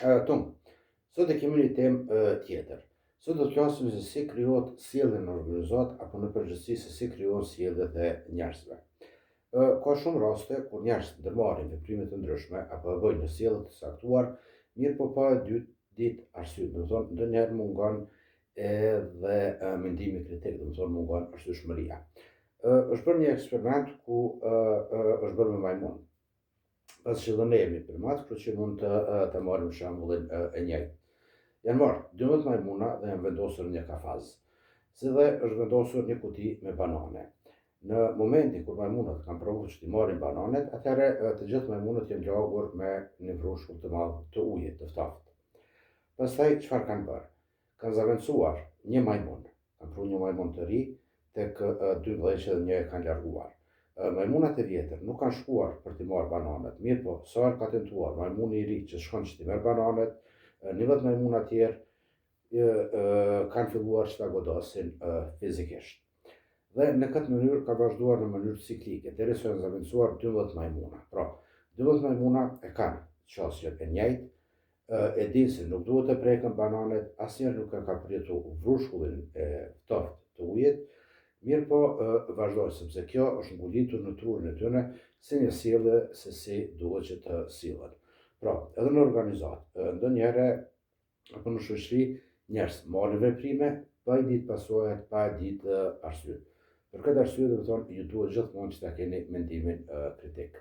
Tonë, sot e kemi një temë tjetër. Sot do të flasim se si krijohet sjellja në organizat apo në përgjithësi se si krijohen sjelljet e njerëzve. Ka shumë raste kur njerëz ndërmarrin veprime të ndryshme apo bëjnë një sjellje të saktuar, mirë po pa e ditë arsye. Do të thonë ndonjëherë mungon edhe mendimi kritik, do të thonë mungon arsyeshmëria. Është bërë një eksperiment ku është bërë me majmun. Pas që dhe ne jemi primat, kështu që mund të marrim shembullin e njëjtë. Janë marrë 12 majmuna dhe janë vendosur në një kafaz, si dhe është vendosur një kuti me banane. Në momentin kur majmunat kanë provuar që t'i marrin bananet, atëherë të gjithë majmunat janë lagur me një vrushull të madh të ujit të ftaftë. Pastaj çfarë kanë bërë? Kanë zaventësuar një majmun, kanë pru një majmun të ri tek dy vëllezër dhe një e kanë larguar. Majmunat e vjetër nuk kanë shkuar për t'i marrë bananet, mirë po, sa ka tentuar majmuni i ri që shkon që t'i merr bananet, 11 majmuna tjerë kanë filluar që ta godasin fizikisht. Dhe në këtë mënyrë ka vazhduar në mënyrë ciklike, derisa janë zaventësuar 12 majmuna. Pra, 12 majmuna e kanë qasjen e njëjtë, e dinë se nuk duhet të prekën bananet, asnjëherë nuk e ka përjetu vrushullin e ftoftë të ujit, mirë po vazhdojnë, sepse kjo është ngulitur në trurin e tyre si një sjellje se si duhet që të sillen. Pra, edhe në organizat, ndonjëherë apo në shoqëri, njerëz marrin veprime pa i ditë pasojat, pa i ditë arsyet. Për këtë arsye, do të thonë, ju duhet gjithmonë që ta keni mendimin kritik.